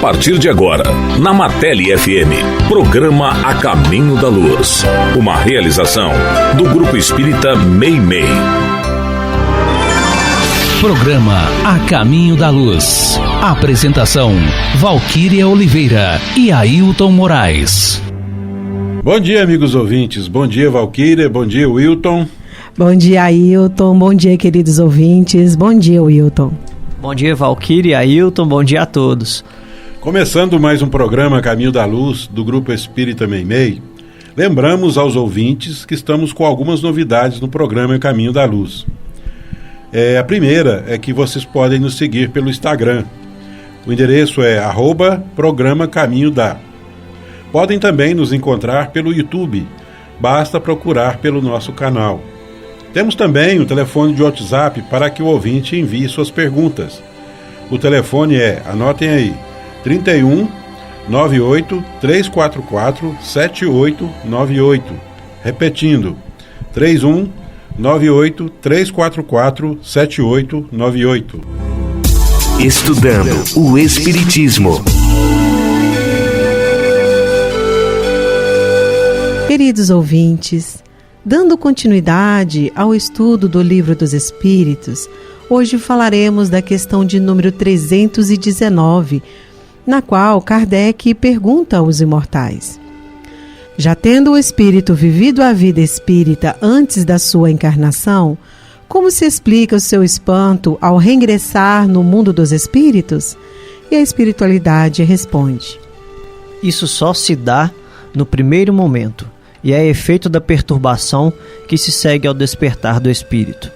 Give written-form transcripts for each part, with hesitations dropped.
partir de agora, na Martelli FM, programa A Caminho da Luz. Uma realização do Grupo Espírita Meimei. Programa A Caminho da Luz. Apresentação: Valquíria Oliveira e Ailton Moraes. Bom dia, amigos ouvintes. Bom dia, Valquíria. Bom dia, Wilton. Bom dia, Ailton. Bom dia, queridos ouvintes. Bom dia, Wilton. Bom dia, Valquíria, Ailton. Bom dia a todos. Começando mais um programa Caminho da Luz do Grupo Espírita Meimei, lembramos aos ouvintes que estamos com algumas novidades no programa Caminho da Luz. A primeira é que vocês podem nos seguir pelo Instagram. O endereço é @programa Caminho da. Podem também nos encontrar pelo YouTube. Basta procurar pelo nosso canal. Temos também o telefone de WhatsApp para que o ouvinte envie suas perguntas. O telefone é, anotem aí, 31 98 344 7898. Repetindo, 31 98 344 7898. Estudando o Espiritismo. Queridos ouvintes, dando continuidade ao estudo do Livro dos Espíritos, hoje falaremos da questão de número 319, na qual Kardec pergunta aos imortais: já tendo o espírito vivido a vida espírita antes da sua encarnação, como se explica o seu espanto ao reingressar no mundo dos espíritos? E a espiritualidade responde: Isso só se dá no primeiro momento, e é efeito da perturbação que se segue ao despertar do espírito.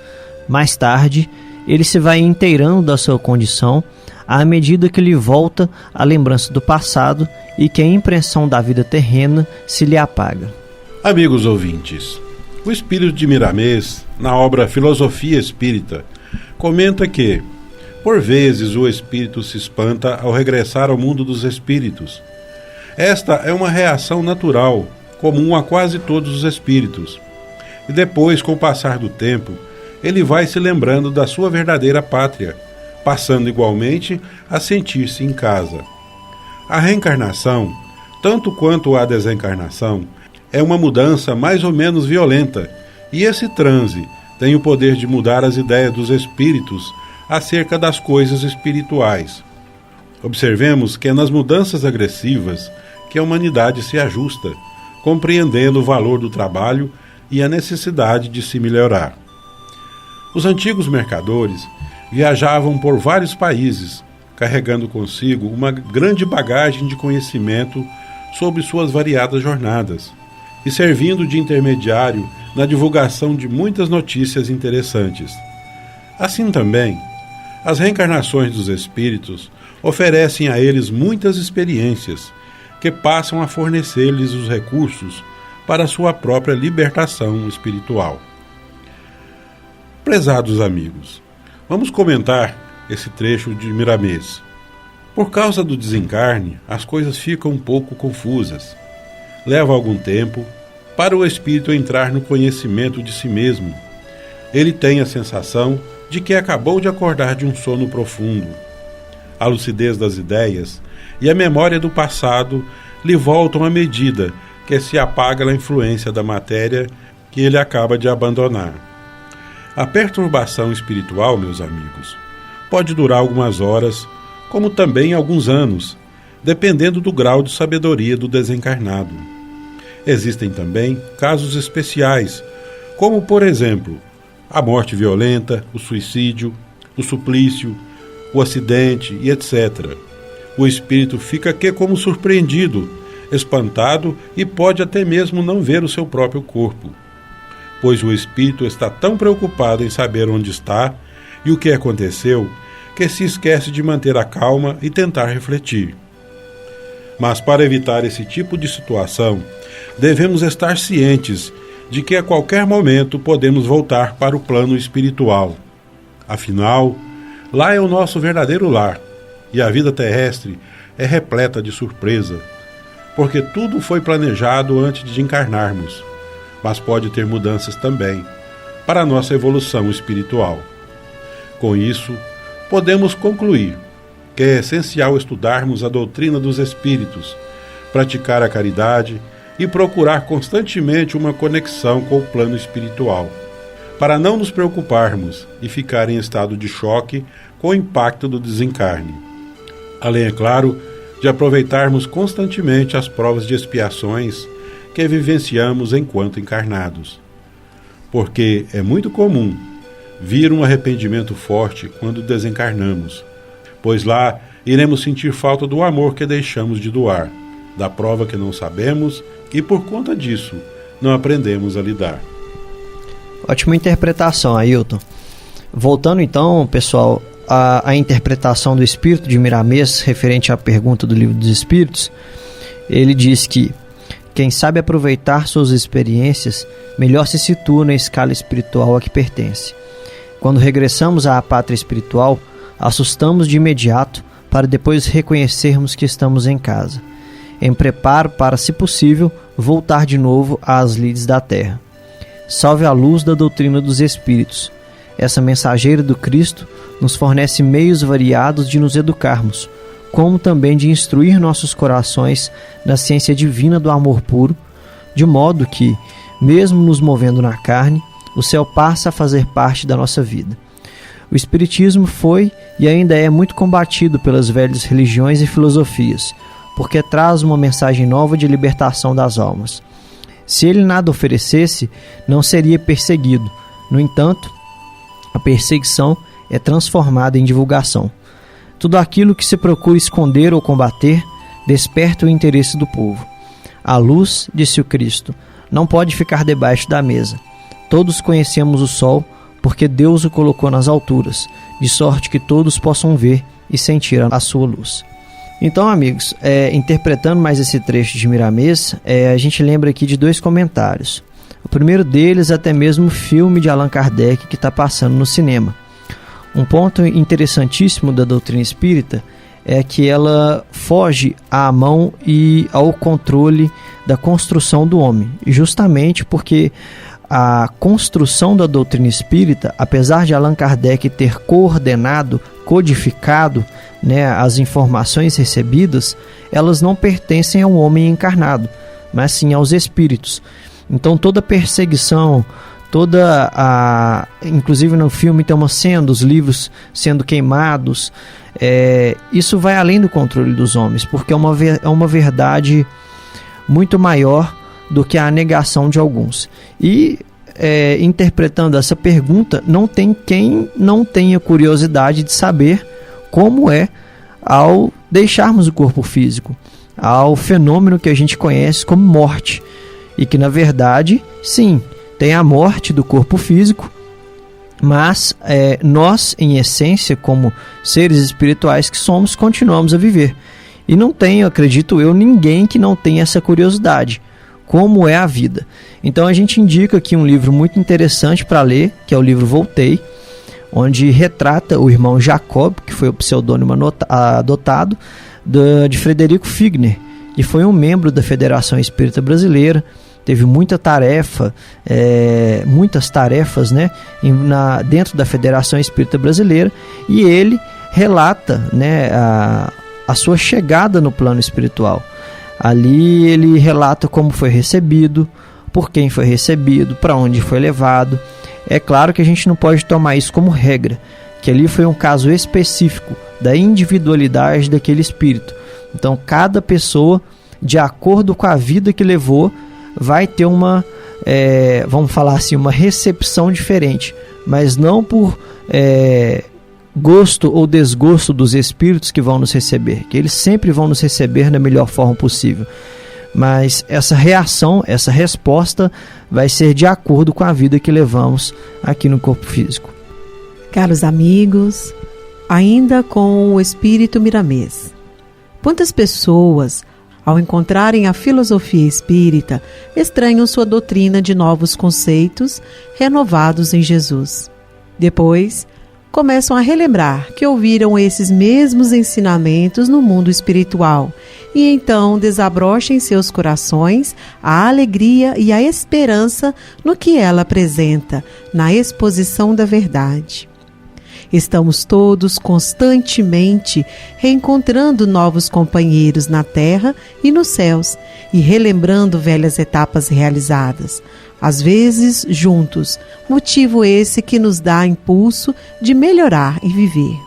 Mais tarde, ele se vai inteirando da sua condição à medida que lhe volta a lembrança do passado e que a impressão da vida terrena se lhe apaga. Amigos ouvintes, o Espírito de Miramês, na obra Filosofia Espírita, comenta que, por vezes, o espírito se espanta ao regressar ao mundo dos espíritos. Esta é uma reação natural, comum a quase todos os espíritos. E depois, com o passar do tempo, ele vai se lembrando da sua verdadeira pátria, passando igualmente a sentir-se em casa. A reencarnação, tanto quanto a desencarnação, é uma mudança mais ou menos violenta, e esse transe tem o poder de mudar as ideias dos espíritos acerca das coisas espirituais. Observemos que é nas mudanças agressivas que a humanidade se ajusta, compreendendo o valor do trabalho e a necessidade de se melhorar. Os antigos mercadores viajavam por vários países, carregando consigo uma grande bagagem de conhecimento sobre suas variadas jornadas e servindo de intermediário na divulgação de muitas notícias interessantes. Assim também, as reencarnações dos espíritos oferecem a eles muitas experiências que passam a fornecer-lhes os recursos para a sua própria libertação espiritual. Prezados amigos, vamos comentar esse trecho de Miramês. Por causa do desencarne, as coisas ficam um pouco confusas. Leva algum tempo para o espírito entrar no conhecimento de si mesmo. Ele tem a sensação de que acabou de acordar de um sono profundo. A lucidez das ideias e a memória do passado lhe voltam à medida que se apaga a influência da matéria que ele acaba de abandonar. A perturbação espiritual, meus amigos, pode durar algumas horas, como também alguns anos, dependendo do grau de sabedoria do desencarnado. Existem também casos especiais, como, por exemplo, a morte violenta, o suicídio, o suplício, o acidente e etc. O espírito fica como surpreendido, espantado e pode até mesmo não ver o seu próprio corpo, pois o espírito está tão preocupado em saber onde está e o que aconteceu que se esquece de manter a calma e tentar refletir. Mas para evitar esse tipo de situação, devemos estar cientes de que a qualquer momento podemos voltar para o plano espiritual. Afinal, lá é o nosso verdadeiro lar, e a vida terrestre é repleta de surpresa, porque tudo foi planejado antes de encarnarmos, mas pode ter mudanças também para a nossa evolução espiritual. Com isso, podemos concluir que é essencial estudarmos a doutrina dos Espíritos, praticar a caridade e procurar constantemente uma conexão com o plano espiritual, para não nos preocuparmos e ficar em estado de choque com o impacto do desencarne. Além, é claro, de aproveitarmos constantemente as provas de expiações que vivenciamos enquanto encarnados. Porque é muito comum vir um arrependimento forte quando desencarnamos, pois lá iremos sentir falta do amor que deixamos de doar, da prova que não sabemos e por conta disso não aprendemos a lidar. Ótima interpretação, Ailton. Voltando então, pessoal, à interpretação do Espírito de Miramês referente à pergunta do Livro dos Espíritos, ele diz que quem sabe aproveitar suas experiências melhor se situa na escala espiritual a que pertence. Quando regressamos à pátria espiritual, assustamos de imediato para depois reconhecermos que estamos em casa, em preparo para, se possível, voltar de novo às lides da terra. Salve a luz da doutrina dos Espíritos. Essa mensageira do Cristo nos fornece meios variados de nos educarmos, como também de instruir nossos corações na ciência divina do amor puro, de modo que, mesmo nos movendo na carne, o céu passa a fazer parte da nossa vida. O Espiritismo foi e ainda é muito combatido pelas velhas religiões e filosofias, porque traz uma mensagem nova de libertação das almas. Se ele nada oferecesse, não seria perseguido. No entanto, a perseguição é transformada em divulgação. Tudo aquilo que se procura esconder ou combater desperta o interesse do povo. A luz, disse o Cristo, não pode ficar debaixo da mesa. Todos conhecemos o sol, porque Deus o colocou nas alturas, de sorte que todos possam ver e sentir a sua luz. Então, amigos, interpretando mais esse trecho de Miramês, a gente lembra aqui de 2 comentários. O primeiro deles, até mesmo o filme de Allan Kardec que está passando no cinema. Um ponto interessantíssimo da doutrina espírita é que ela foge à mão e ao controle da construção do homem, justamente porque a construção da doutrina espírita, apesar de Allan Kardec ter coordenado, codificado, as informações recebidas, elas não pertencem ao homem encarnado, mas sim aos espíritos. Então toda perseguição, inclusive no filme tem uma cena dos livros sendo queimados, isso vai além do controle dos homens, porque é uma verdade muito maior do que a negação de alguns. E interpretando essa pergunta, não tem quem não tenha curiosidade de saber como é ao deixarmos o corpo físico, ao fenômeno que a gente conhece como morte, e que na verdade, sim, tem a morte do corpo físico, mas nós, em essência, como seres espirituais que somos, continuamos a viver. E não tem, acredito eu, ninguém que não tenha essa curiosidade. Como é a vida? Então a gente indica aqui um livro muito interessante para ler, que é o livro Voltei, onde retrata o irmão Jacob, que foi o pseudônimo adotado, de Frederico Figner, que foi um membro da Federação Espírita Brasileira, teve muitas tarefas, dentro da Federação Espírita Brasileira, e ele relata, a sua chegada no plano espiritual. Ali ele relata como foi recebido, por quem foi recebido, para onde foi levado. É claro que a gente não pode tomar isso como regra, que ali foi um caso específico da individualidade daquele espírito. Então cada pessoa, de acordo com a vida que levou, vai ter uma, vamos falar assim, uma recepção diferente, mas não por gosto ou desgosto dos espíritos que vão nos receber, que eles sempre vão nos receber da melhor forma possível, mas essa reação, essa resposta vai ser de acordo com a vida que levamos aqui no corpo físico. Caros amigos, ainda com o espírito Miramês, quantas pessoas, ao encontrarem a filosofia espírita, estranham sua doutrina de novos conceitos renovados em Jesus. Depois, começam a relembrar que ouviram esses mesmos ensinamentos no mundo espiritual e então desabrocha em seus corações a alegria e a esperança no que ela apresenta, na exposição da verdade. Estamos todos constantemente reencontrando novos companheiros na terra e nos céus e relembrando velhas etapas realizadas, às vezes juntos, motivo esse que nos dá impulso de melhorar e viver.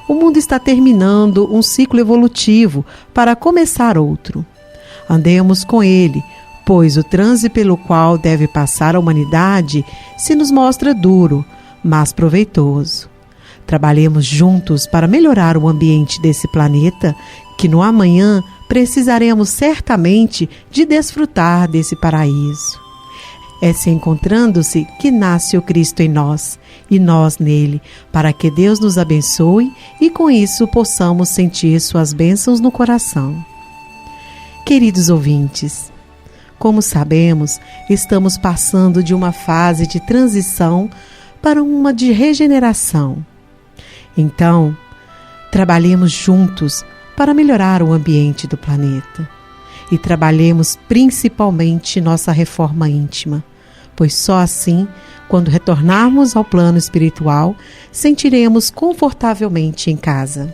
O mundo está terminando um ciclo evolutivo para começar outro. Andemos com ele, pois o transe pelo qual deve passar a humanidade se nos mostra duro, mas proveitoso. Trabalhemos juntos para melhorar o ambiente desse planeta, que no amanhã precisaremos certamente de desfrutar desse paraíso. É se encontrando-se que nasce o Cristo em nós e nós nele, para que Deus nos abençoe e com isso possamos sentir suas bênçãos no coração. Queridos ouvintes, como sabemos, estamos passando de uma fase de transição para uma de regeneração. Então, trabalhemos juntos para melhorar o ambiente do planeta e trabalhemos principalmente nossa reforma íntima, pois só assim, quando retornarmos ao plano espiritual, sentiremos confortavelmente em casa.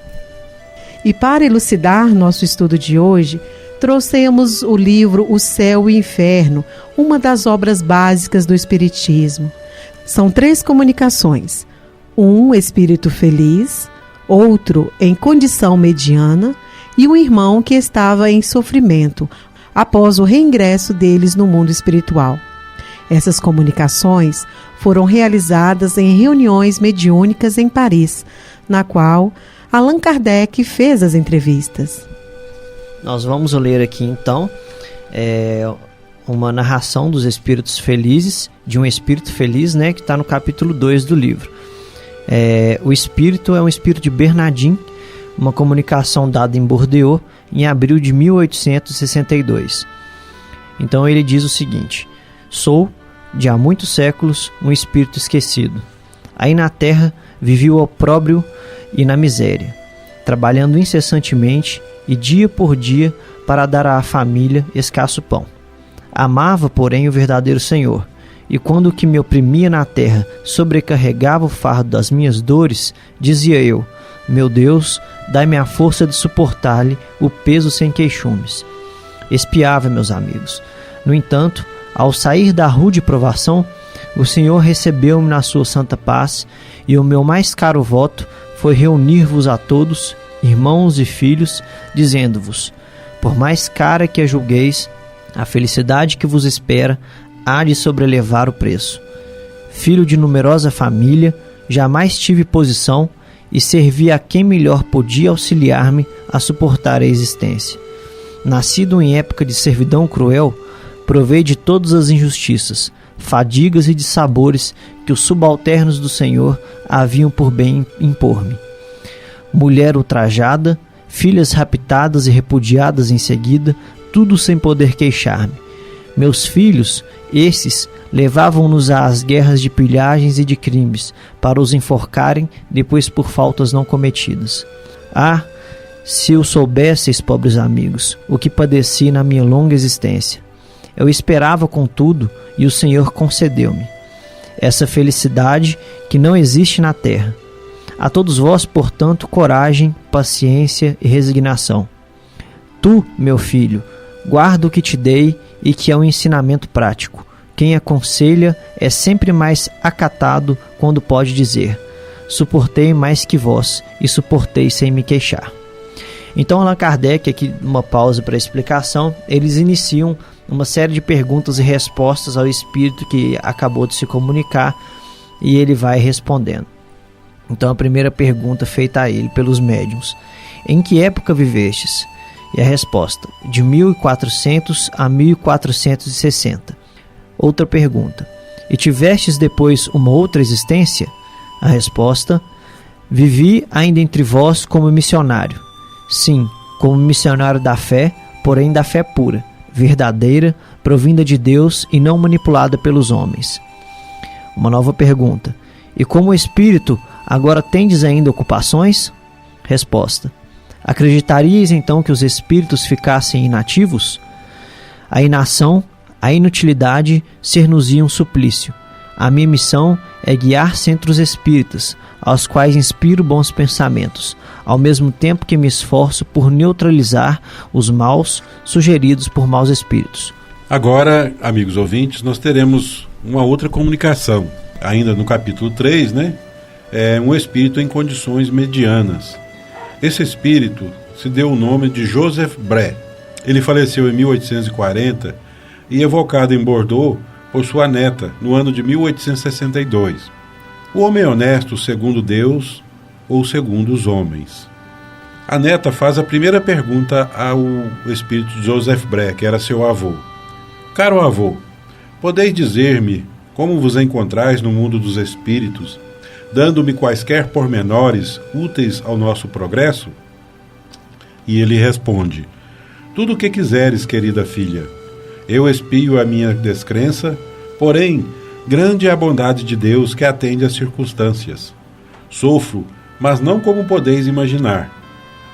E para elucidar nosso estudo de hoje, trouxemos o livro O Céu e o Inferno, uma das obras básicas do Espiritismo. São 3 comunicações, um espírito feliz, outro em condição mediana e um irmão que estava em sofrimento após o reingresso deles no mundo espiritual. Essas comunicações foram realizadas em reuniões mediúnicas em Paris, na qual Allan Kardec fez as entrevistas. Nós vamos ler aqui então uma narração dos espíritos felizes, de um espírito feliz, né, que está no capítulo 2 do livro. O espírito é um espírito de Bernardin, uma comunicação dada em Bordeaux em abril de 1862. Então ele diz o seguinte: sou, de há muitos séculos, um espírito esquecido. Aí na terra vivi o opróbrio e na miséria, trabalhando incessantemente e dia por dia para dar à família escasso pão. Amava, porém, o verdadeiro Senhor, e quando o que me oprimia na terra sobrecarregava o fardo das minhas dores, dizia eu: meu Deus, dai-me a força de suportar-lhe o peso sem queixumes. Espiava, meus amigos. No entanto, ao sair da rude provação, o Senhor recebeu-me na sua santa paz, e o meu mais caro voto foi reunir-vos a todos, irmãos e filhos, dizendo-vos: por mais cara que a julgueis, a felicidade que vos espera há de sobrelevar o preço. Filho de numerosa família, jamais tive posição e servi a quem melhor podia auxiliar-me a suportar a existência. Nascido em época de servidão cruel, provei de todas as injustiças, fadigas e dissabores que os subalternos do Senhor haviam por bem impor-me. Mulher ultrajada, filhas raptadas e repudiadas em seguida, tudo sem poder queixar-me. Meus filhos, esses, levavam-nos às guerras de pilhagens e de crimes, para os enforcarem depois por faltas não cometidas. Ah, se o soubesseis, pobres amigos, o que padeci na minha longa existência. Eu esperava, contudo, e o Senhor concedeu-me essa felicidade que não existe na terra. A todos vós, portanto, coragem, paciência e resignação. Tu, meu filho, guarda o que te dei e que é um ensinamento prático. Quem aconselha é sempre mais acatado quando pode dizer: suportei mais que vós e suportei sem me queixar. Então Allan Kardec, aqui uma pausa para explicação, eles iniciam uma série de perguntas e respostas ao espírito que acabou de se comunicar, e ele vai respondendo. Então a primeira pergunta feita a ele pelos médiuns: em que época vivestes? E a resposta: de 1400 a 1460. Outra pergunta: e tivestes depois uma outra existência? A resposta: vivi ainda entre vós como missionário. Sim, como missionário da fé, porém da fé pura, verdadeira, provinda de Deus e não manipulada pelos homens. Uma nova pergunta: e como espírito, agora tendes ainda ocupações? Resposta: acreditarias então que os espíritos ficassem inativos? A inação, a inutilidade ser-nos-ia um suplício. A minha missão é guiar-se entre os espíritas, aos quais inspiro bons pensamentos, ao mesmo tempo que me esforço por neutralizar os maus sugeridos por maus espíritos. Agora, amigos ouvintes, nós teremos uma outra comunicação, ainda no capítulo 3, né? É um espírito em condições medianas. Esse espírito se deu o nome de Joseph Bré. Ele faleceu em 1840 e evocado em Bordeaux por sua neta no ano de 1862. O homem honesto segundo Deus ou segundo os homens? A neta faz a primeira pergunta ao espírito de Joseph Bré, que era seu avô. Caro avô, podeis dizer-me como vos encontrais no mundo dos espíritos, dando-me quaisquer pormenores úteis ao nosso progresso? E ele responde: tudo o que quiseres, querida filha. Eu espio a minha descrença, porém, grande é a bondade de Deus que atende às circunstâncias. Sofro, mas não como podeis imaginar.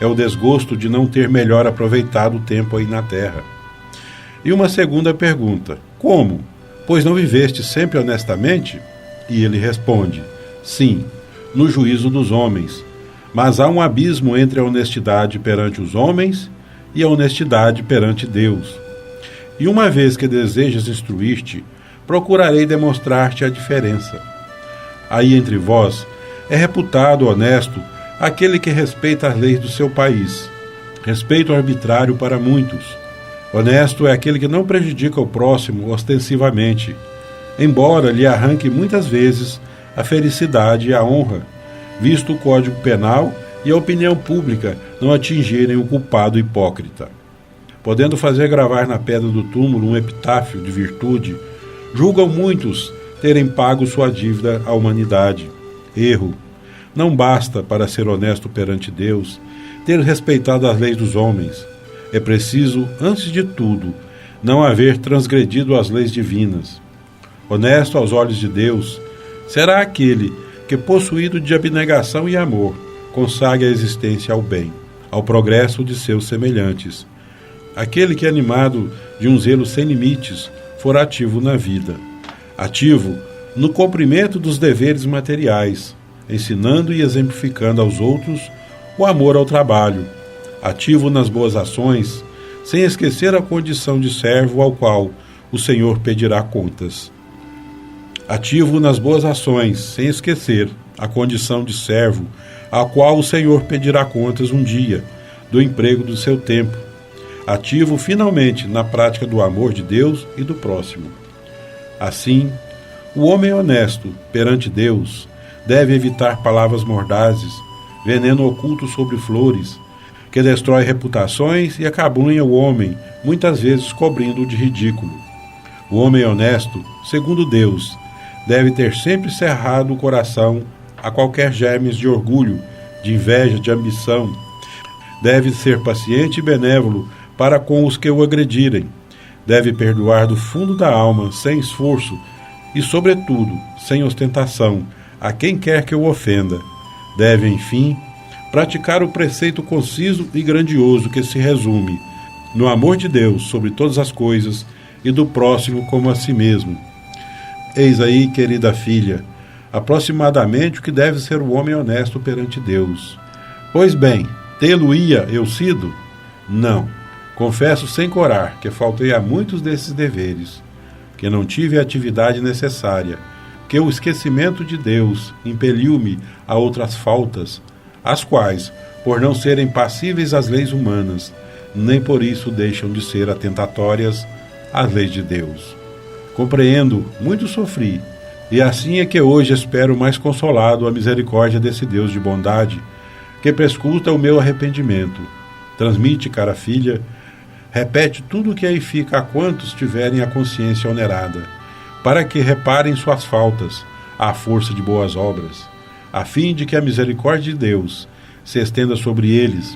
É o desgosto de não ter melhor aproveitado o tempo aí na terra. E uma segunda pergunta: como? Pois não viveste sempre honestamente? E ele responde: sim, no juízo dos homens. Mas há um abismo entre a honestidade perante os homens e a honestidade perante Deus. E uma vez que desejas instruir-te, procurarei demonstrar-te a diferença. Aí entre vós é reputado honesto aquele que respeita as leis do seu país. Respeito arbitrário para muitos. Honesto é aquele que não prejudica o próximo ostensivamente, embora lhe arranque muitas vezes a felicidade e a honra, visto o Código Penal e a opinião pública não atingirem o culpado hipócrita. Podendo fazer gravar na pedra do túmulo um epitáfio de virtude, julgam muitos terem pago sua dívida à humanidade. Erro. Não basta, para ser honesto perante Deus, ter respeitado as leis dos homens. É preciso, antes de tudo, não haver transgredido as leis divinas. Honesto aos olhos de Deus será aquele que, possuído de abnegação e amor, consagre a existência ao bem, ao progresso de seus semelhantes. Aquele que, animado de um zelo sem limites, for ativo na vida. Ativo no cumprimento dos deveres materiais, ensinando e exemplificando aos outros o amor ao trabalho. Ativo nas boas ações, sem esquecer a condição de servo ao qual o Senhor pedirá contas. Ativo nas boas ações, sem esquecer a condição de servo ao qual o Senhor pedirá contas um dia do emprego do seu tempo. Ativo finalmente na prática do amor de Deus e do próximo. Assim, o homem honesto perante Deus deve evitar palavras mordazes, veneno oculto sobre flores, que destrói reputações e acabunha o homem, muitas vezes cobrindo-o de ridículo. O homem honesto, segundo Deus, deve ter sempre cerrado o coração a qualquer germes de orgulho, de inveja, de ambição. Deve ser paciente e benévolo para com os que o agredirem. Deve perdoar do fundo da alma, sem esforço e, sobretudo, sem ostentação, a quem quer que o ofenda. Deve, enfim, praticar o preceito conciso e grandioso que se resume no amor de Deus sobre todas as coisas e do próximo como a si mesmo. Eis aí, querida filha, aproximadamente o que deve ser o homem honesto perante Deus. Pois bem, tê-lo-ia eu sido? Não. Confesso sem corar que faltei a muitos desses deveres, que não tive a atividade necessária, que o esquecimento de Deus impeliu-me a outras faltas, as quais, por não serem passíveis às leis humanas, nem por isso deixam de ser atentatórias às leis de Deus. Compreendo, muito sofri, e assim é que hoje espero mais consolado a misericórdia desse Deus de bondade, que prescuta o meu arrependimento. Transmite, cara filha, repete tudo o que aí fica a quantos tiverem a consciência onerada, para que reparem suas faltas, à força de boas obras, a fim de que a misericórdia de Deus se estenda sobre eles.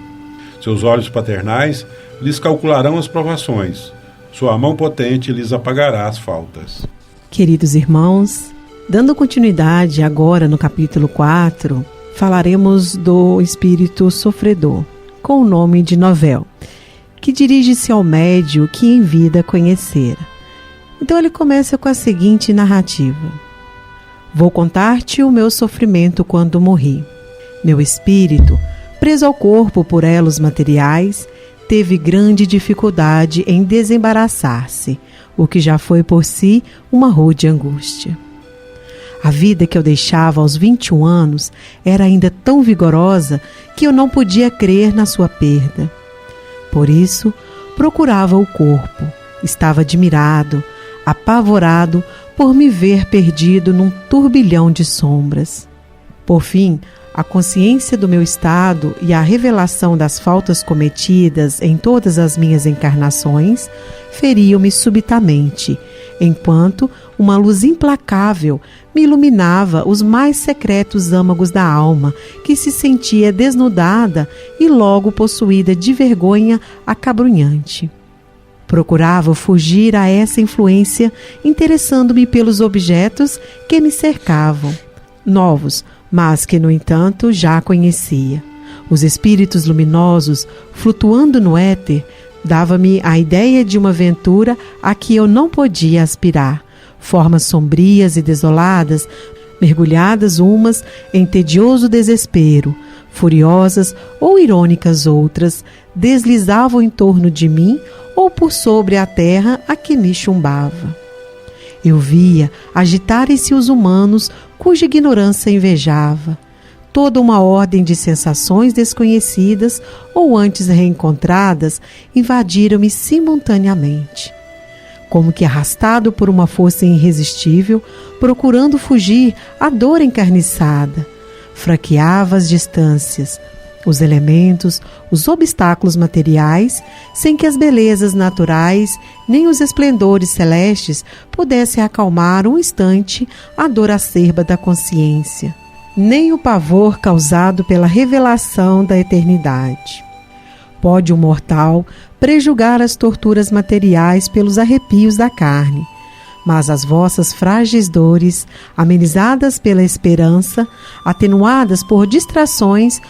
Seus olhos paternais lhes calcularão as provações, sua mão potente lhes apagará as faltas. Queridos irmãos, dando continuidade agora no capítulo 4, falaremos do espírito sofredor, com o nome de Novel, que dirige-se ao médio que em vida conhecera. Então ele começa com a seguinte narrativa: Vou contar-te o meu sofrimento quando morri. Meu espírito, preso ao corpo por elos materiais, teve grande dificuldade em desembaraçar-se, o que já foi por si uma rude angústia. A vida que eu deixava aos 21 anos era ainda tão vigorosa que eu não podia crer na sua perda. Por isso, procurava o corpo. Estava admirado, apavorado por me ver perdido num turbilhão de sombras. Por fim, a consciência do meu estado e a revelação das faltas cometidas em todas as minhas encarnações feriam-me subitamente, enquanto uma luz implacável me iluminava os mais secretos âmagos da alma, que se sentia desnudada e logo possuída de vergonha acabrunhante. Procurava fugir a essa influência, interessando-me pelos objetos que me cercavam, novos, mas que, no entanto, já conhecia. Os espíritos luminosos, flutuando no éter, dava-me a ideia de uma aventura a que eu não podia aspirar. Formas sombrias e desoladas, mergulhadas umas em tedioso desespero, furiosas ou irônicas outras, deslizavam em torno de mim ou por sobre a terra a que me chumbava. Eu via agitarem-se os humanos cuja ignorância invejava. Toda uma ordem de sensações desconhecidas ou antes reencontradas invadiram-me simultaneamente. Como que arrastado por uma força irresistível, procurando fugir à dor encarniçada, fraqueava as distâncias, os elementos, os obstáculos materiais, sem que as belezas naturais nem os esplendores celestes pudessem acalmar um instante a dor acerba da consciência, nem o pavor causado pela revelação da eternidade. Pode um mortal prejulgar as torturas materiais pelos arrepios da carne, mas as vossas frágeis dores, amenizadas pela esperança, atenuadas por distrações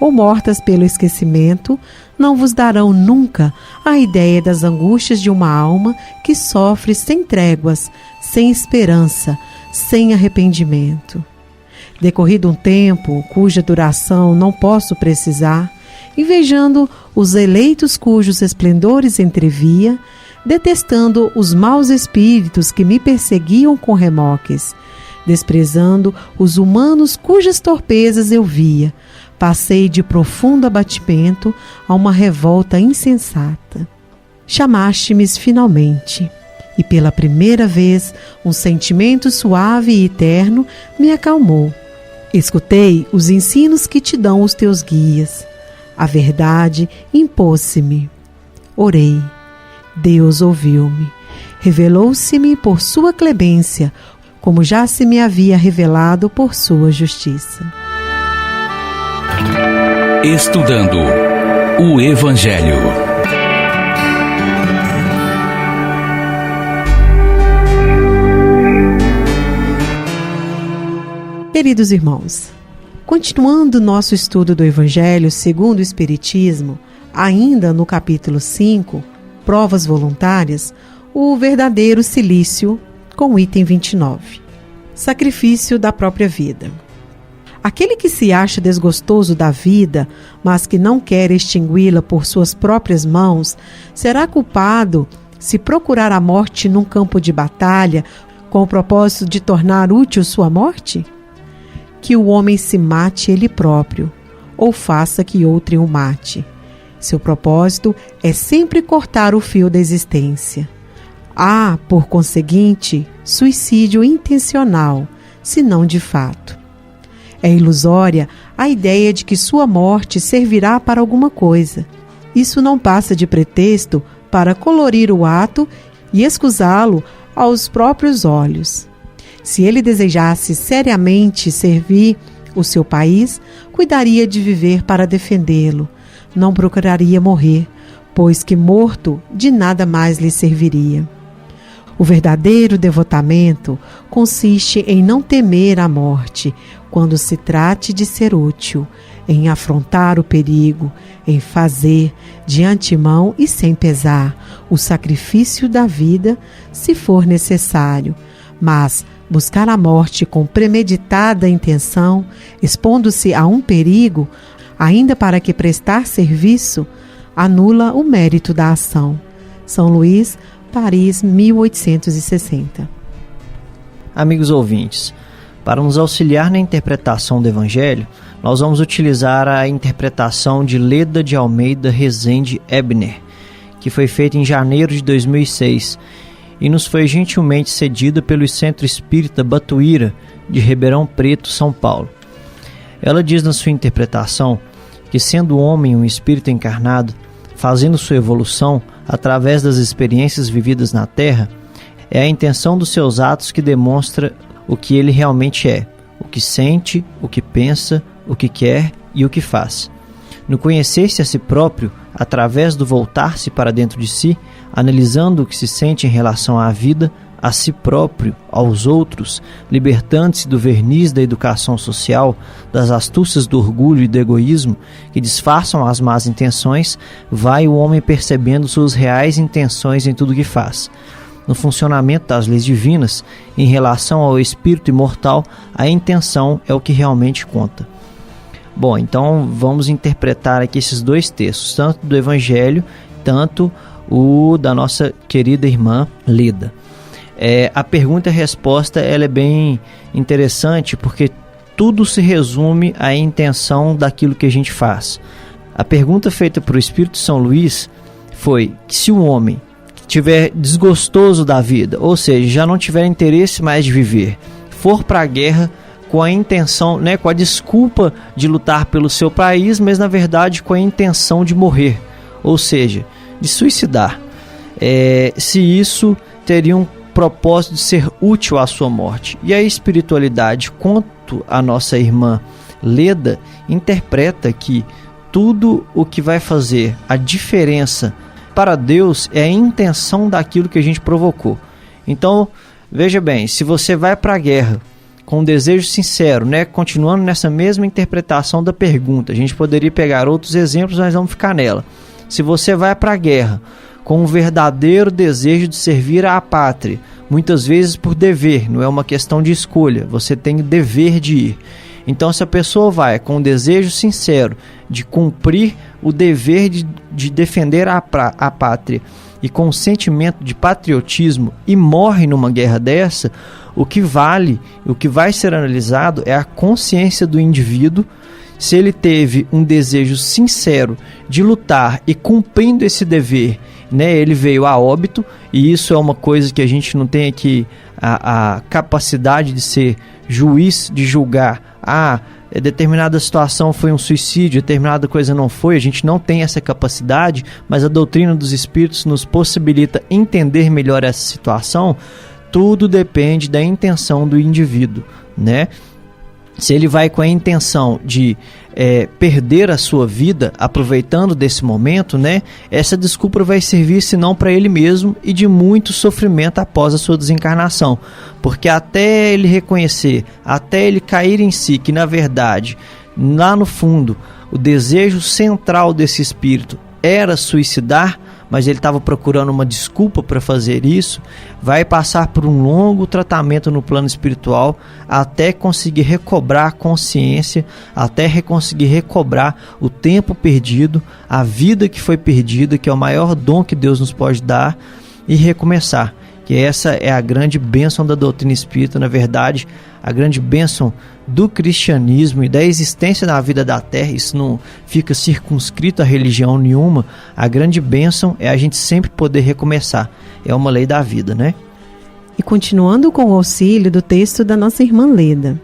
ou mortas pelo esquecimento, não vos darão nunca a ideia das angústias de uma alma que sofre sem tréguas, sem esperança, sem arrependimento. Decorrido um tempo, cuja duração não posso precisar, invejando os eleitos cujos esplendores entrevia, detestando os maus espíritos que me perseguiam com remoques, desprezando os humanos cujas torpezas eu via, passei de profundo abatimento a uma revolta insensata. Chamaste-me finalmente, e pela primeira vez um sentimento suave e eterno me acalmou. Escutei os ensinos que te dão os teus guias. A verdade impôs-se-me. Orei. Deus ouviu-me. Revelou-se-me por sua clemência, como já se me havia revelado por sua justiça. Estudando o Evangelho. Queridos irmãos, continuando nosso estudo do Evangelho segundo o Espiritismo, ainda no capítulo 5, Provas Voluntárias, o verdadeiro cilício, com o item 29, Sacrifício da própria vida. Aquele que se acha desgostoso da vida, mas que não quer extingui-la por suas próprias mãos, será culpado se procurar a morte num campo de batalha com o propósito de tornar útil sua morte? Que o homem se mate ele próprio, ou faça que outrem o mate. Seu propósito é sempre cortar o fio da existência. Há, por conseguinte, suicídio intencional, se não de fato. É ilusória a ideia de que sua morte servirá para alguma coisa. Isso não passa de pretexto para colorir o ato e escusá-lo aos próprios olhos. Se ele desejasse seriamente servir o seu país, cuidaria de viver para defendê-lo. Não procuraria morrer, pois que morto de nada mais lhe serviria. O verdadeiro devotamento consiste em não temer a morte, quando se trate de ser útil, em afrontar o perigo, em fazer, de antemão e sem pesar, o sacrifício da vida, se for necessário, mas Buscar a morte com premeditada intenção, expondo-se a um perigo, ainda para que prestar serviço, anula o mérito da ação. São Luís, Paris, 1860. Amigos ouvintes, para nos auxiliar na interpretação do Evangelho, nós vamos utilizar a interpretação de Leda de Almeida Rezende Ebner, que foi feita em janeiro de 2006 e nos foi gentilmente cedida pelo Centro Espírita Batuíra, de Ribeirão Preto, São Paulo. Ela diz na sua interpretação que, sendo o homem um espírito encarnado, fazendo sua evolução através das experiências vividas na Terra, é a intenção dos seus atos que demonstra o que ele realmente é, o que sente, o que pensa, o que quer e o que faz. No conhecer-se a si próprio, através do voltar-se para dentro de si, analisando o que se sente em relação à vida, a si próprio, aos outros, libertando-se do verniz da educação social, das astúcias do orgulho e do egoísmo que disfarçam as más intenções, vai o homem percebendo suas reais intenções em tudo o que faz. No funcionamento das leis divinas, em relação ao espírito imortal, a intenção é o que realmente conta. Bom, então vamos interpretar aqui esses dois textos, tanto do Evangelho, tanto o da nossa querida irmã Leda. A pergunta e a resposta ela é bem interessante, porque tudo se resume à intenção daquilo que a gente faz. A pergunta feita para o Espírito São Luís foi que se o homem estiver desgostoso da vida, ou seja, já não tiver interesse mais de viver, for para a guerra com a intenção, com a desculpa de lutar pelo seu país, mas na verdade com a intenção de morrer, ou seja, de suicidar, se isso teria um propósito de ser útil à sua morte. E a espiritualidade, quanto a nossa irmã Leda, interpreta que tudo o que vai fazer a diferença para Deus é a intenção daquilo que a gente provocou. Então, veja bem, se você vai para a guerra com um desejo sincero, continuando nessa mesma interpretação da pergunta, a gente poderia pegar outros exemplos, mas vamos ficar nela. Se você vai para a guerra com um verdadeiro desejo de servir à pátria, muitas vezes por dever, não é uma questão de escolha, você tem o dever de ir. Então, se a pessoa vai com um desejo sincero de cumprir o dever de defender a pátria e com um sentimento de patriotismo e morre numa guerra dessa, o que vale, o que vai ser analisado é a consciência do indivíduo, se ele teve um desejo sincero de lutar e cumprindo esse dever, ele veio a óbito, e isso é uma coisa que a gente não tem aqui a capacidade de ser juiz, de julgar, determinada situação foi um suicídio, determinada coisa não foi, a gente não tem essa capacidade, mas a doutrina dos espíritos nos possibilita entender melhor essa situação. Tudo depende da intenção do indivíduo, Se ele vai com a intenção de perder a sua vida, aproveitando desse momento, essa desculpa vai servir senão para ele mesmo e de muito sofrimento após a sua desencarnação. Porque até ele reconhecer, até ele cair em si, que na verdade, lá no fundo, o desejo central desse espírito era suicidar, mas ele estava procurando uma desculpa para fazer isso, vai passar por um longo tratamento no plano espiritual até conseguir recobrar a consciência, até conseguir recobrar o tempo perdido, a vida que foi perdida, que é o maior dom que Deus nos pode dar, e recomeçar. Que essa é a grande bênção da doutrina espírita, na verdade, a grande bênção do cristianismo e da existência na vida da Terra. Isso não fica circunscrito a religião nenhuma. A grande bênção é a gente sempre poder recomeçar. É uma lei da vida, E continuando com o auxílio do texto da nossa irmã Leda.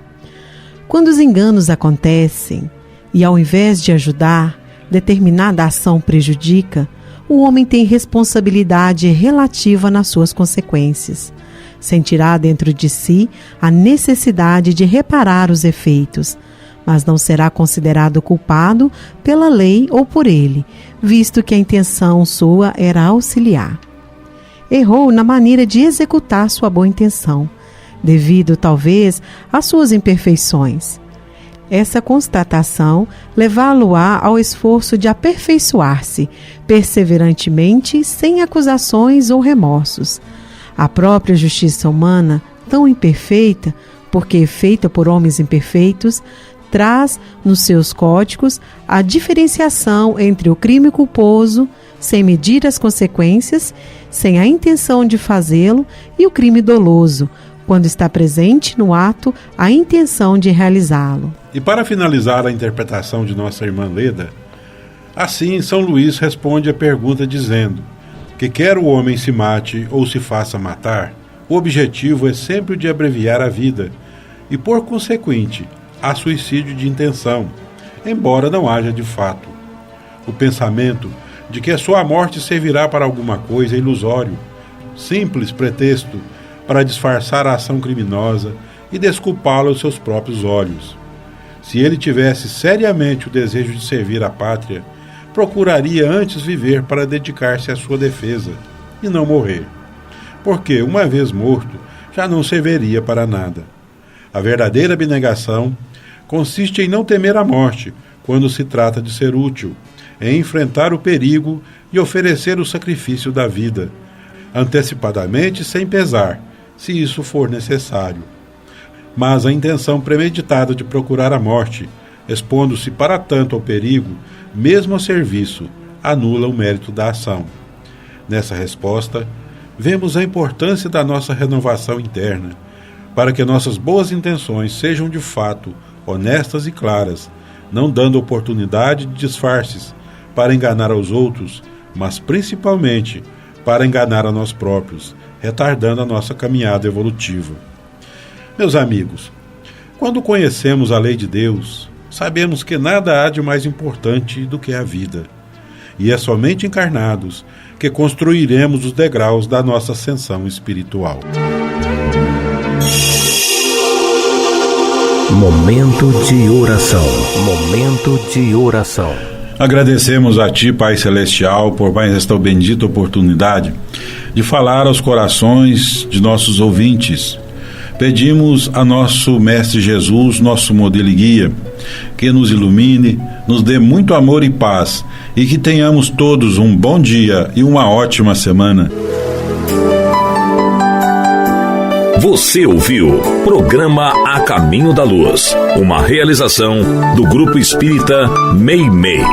Quando os enganos acontecem e ao invés de ajudar, determinada ação prejudica, o homem tem responsabilidade relativa nas suas consequências. Sentirá dentro de si a necessidade de reparar os efeitos, mas não será considerado culpado pela lei ou por ele, visto que a intenção sua era auxiliar. Errou na maneira de executar sua boa intenção, devido talvez às suas imperfeições. Essa constatação levá-lo-á ao esforço de aperfeiçoar-se, perseverantemente, sem acusações ou remorsos. A própria justiça humana tão imperfeita, porque feita por homens imperfeitos, traz nos seus códigos a diferenciação entre o crime culposo, sem medir as consequências, sem a intenção de fazê-lo, e o crime doloso, quando está presente no ato a intenção de realizá-lo. E para finalizar a interpretação de nossa irmã Leda, assim São Luís responde a pergunta dizendo que quer o homem se mate ou se faça matar, o objetivo é sempre o de abreviar a vida e, por consequente, há suicídio de intenção, embora não haja de fato. O pensamento de que a sua morte servirá para alguma coisa é ilusório, simples pretexto para disfarçar a ação criminosa e desculpá-la aos seus próprios olhos. Se ele tivesse seriamente o desejo de servir à pátria, procuraria antes viver para dedicar-se à sua defesa e não morrer, porque, uma vez morto, já não serviria para nada. A verdadeira abnegação consiste em não temer a morte quando se trata de ser útil, em enfrentar o perigo e oferecer o sacrifício da vida, antecipadamente sem pesar, se isso for necessário. Mas a intenção premeditada de procurar a morte, expondo-se para tanto ao perigo, mesmo a serviço, anula o mérito da ação. Nessa resposta, vemos a importância da nossa renovação interna, para que nossas boas intenções sejam de fato honestas e claras, não dando oportunidade de disfarces para enganar aos outros, mas principalmente para enganar a nós próprios, retardando a nossa caminhada evolutiva. Meus amigos, quando conhecemos a lei de Deus, sabemos que nada há de mais importante do que a vida. E é somente encarnados que construiremos os degraus da nossa ascensão espiritual. Momento de oração. Momento de oração. Agradecemos a Ti, Pai Celestial, por mais esta bendita oportunidade de falar aos corações de nossos ouvintes. Pedimos a nosso Mestre Jesus, nosso modelo e guia, que nos ilumine, nos dê muito amor e paz e que tenhamos todos um bom dia e uma ótima semana. Você ouviu Programa A Caminho da Luz, uma realização do Grupo Espírita Meimei.